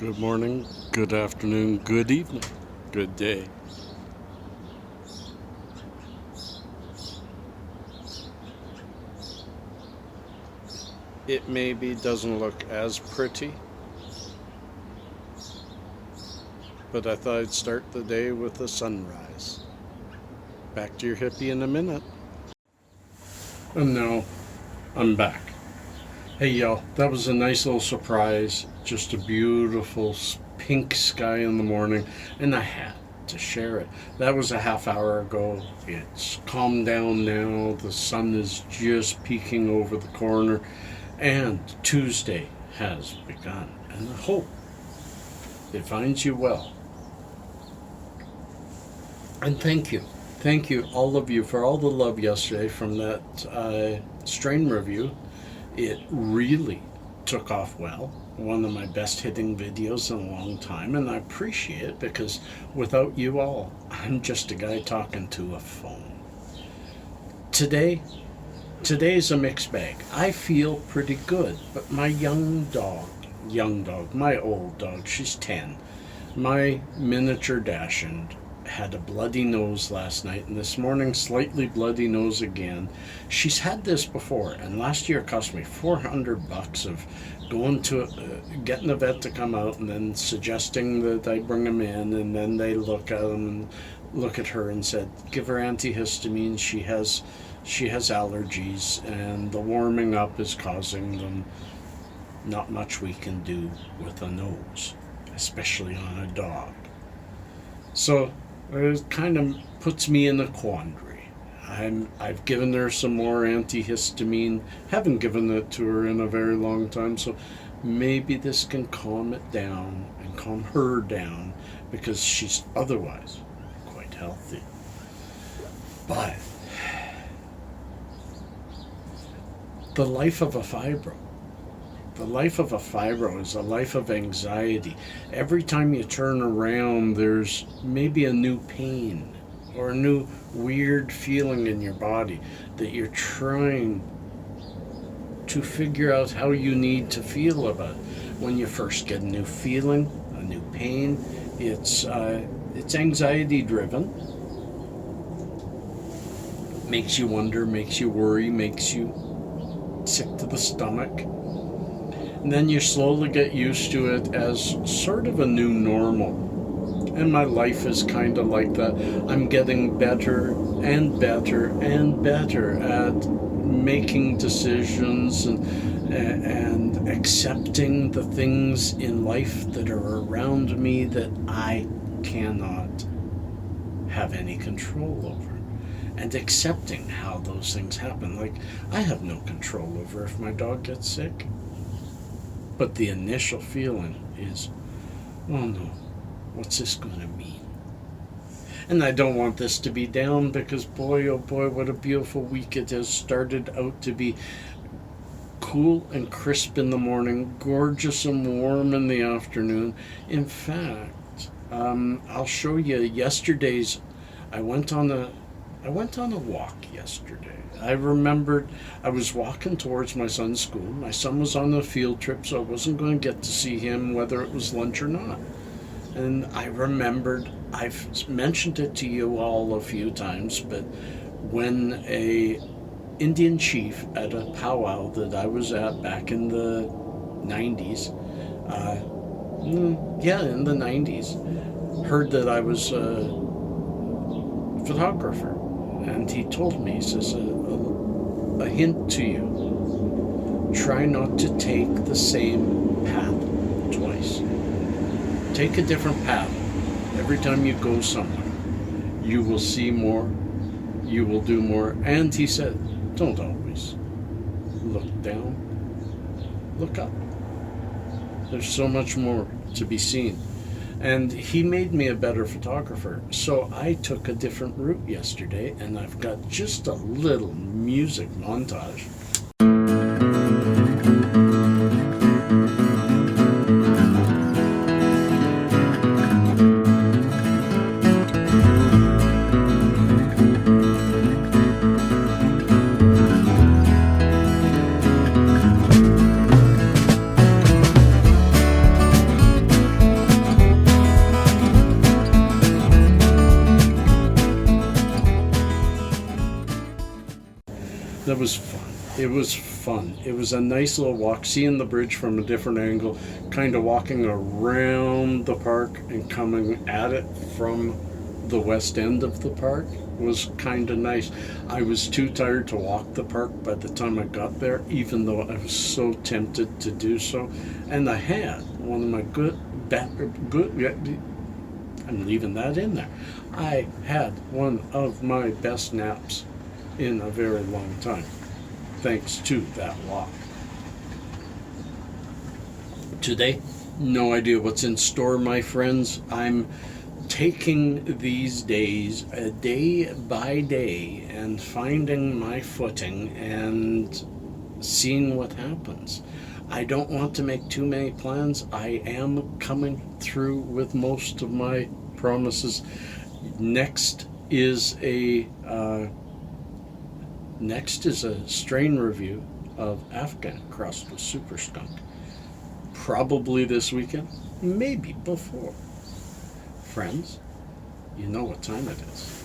Good morning, good afternoon, good evening, good day. It maybe doesn't look as pretty, but I thought I'd start the day with a sunrise. Back to your hippie in a minute. And now, I'm back. Hey y'all, that was a nice little surprise. Just a beautiful pink sky in the morning, and I had to share it. That was a half hour ago. It's calmed down now. The sun is just peeking over the corner, and Tuesday has begun. And I hope it finds you well. And thank you, all of you, for all the love yesterday from that strain review. It really took off well. One of my best hitting videos in a long time, and I appreciate it because without you all, I'm just a guy talking to a phone. Today's a mixed bag. I feel pretty good, but my young dog, my old dog, she's 10, my miniature Dachshund, had a bloody nose last night, and this morning slightly bloody nose again. She's had this before, and last year it cost me $400 of going to getting a vet to come out and then suggesting that I bring him in, and then they look at him and look at her and said, give her antihistamine, she has allergies, and the warming up is causing them. Not much we can do with a nose, especially on a dog. So it kind of puts me in a quandary. I've given her some more antihistamine. Haven't given it to her in a very long time, so maybe this can calm it down and calm her down because she's otherwise quite healthy. But the life of a fibro. The life of a fibro is a life of anxiety. Every time you turn around, there's maybe a new pain or a new weird feeling in your body that you're trying to figure out how you need to feel about. When you first get a new feeling, a new pain, it's anxiety driven. Makes you wonder, makes you worry, makes you sick to the stomach. And then you slowly get used to it as sort of a new normal. And my life is kind of like that. I'm getting better and better and better at making decisions and accepting the things in life that are around me that I cannot have any control over. And accepting how those things happen. Like, I have no control over if my dog gets sick. But the initial feeling is, oh no, what's this going to mean? And I don't want this to be down because boy, oh boy, what a beautiful week it has started out to be. Cool and crisp in the morning, gorgeous and warm in the afternoon. In fact, I'll show you yesterday's. I went on a walk yesterday. I remembered I was walking towards my son's school. My son was on a field trip, so I wasn't going to get to see him whether it was lunch or not. And I remembered, I've mentioned it to you all a few times, but when a Indian chief at a powwow that I was at back in the 90s, in the 90s, heard that I was a photographer. And he told me, he says, a hint to you, try not to take the same path twice. Take a different path. Every time you go somewhere, you will see more, you will do more. And he said, don't always look down, look up. There's so much more to be seen. And he made me a better photographer. So I took a different route yesterday, and I've got just a little music montage. was fun. It was fun. It was a nice little walk, seeing the bridge from a different angle, kind of walking around the park and coming at it from the west end of the park was kind of nice. I was too tired to walk the park by the time I got there, even though I was so tempted to do so. And I had one of my I'm leaving that in there. I had one of my best naps in a very long time, thanks to that walk. Today, no idea what's in store, my friends. I'm taking these days day by day and finding my footing and seeing what happens. I don't want to make too many plans. I am coming through with most of my promises. Next is a strain review of Afghan crossed with Super Skunk. Probably this weekend, maybe before. Friends, you know what time it is.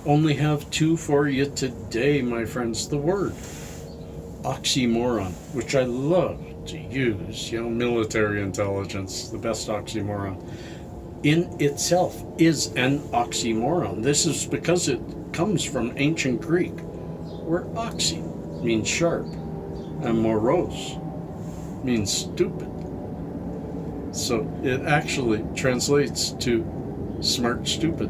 Only have two for you today, my friends. The word oxymoron, which I love to use, military intelligence, the best oxymoron, in itself is an oxymoron. This is because it comes from ancient Greek, where oxy means sharp and morose means stupid. So it actually translates to smart stupid.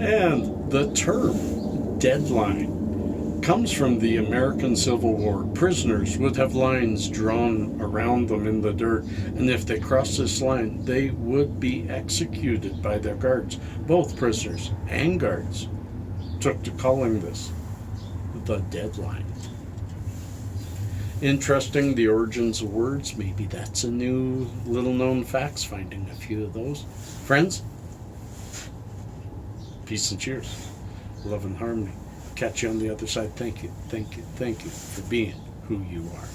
And the term deadline comes from the American Civil War. Prisoners would have lines drawn around them in the dirt, and if they crossed this line, they would be executed by their guards. Both prisoners and guards took to calling this the deadline. Interesting, the origins of words. Maybe that's a new little known facts, finding a few of those. Friends, peace and cheers. Love and harmony. Catch you on the other side. Thank you, thank you, thank you for being who you are.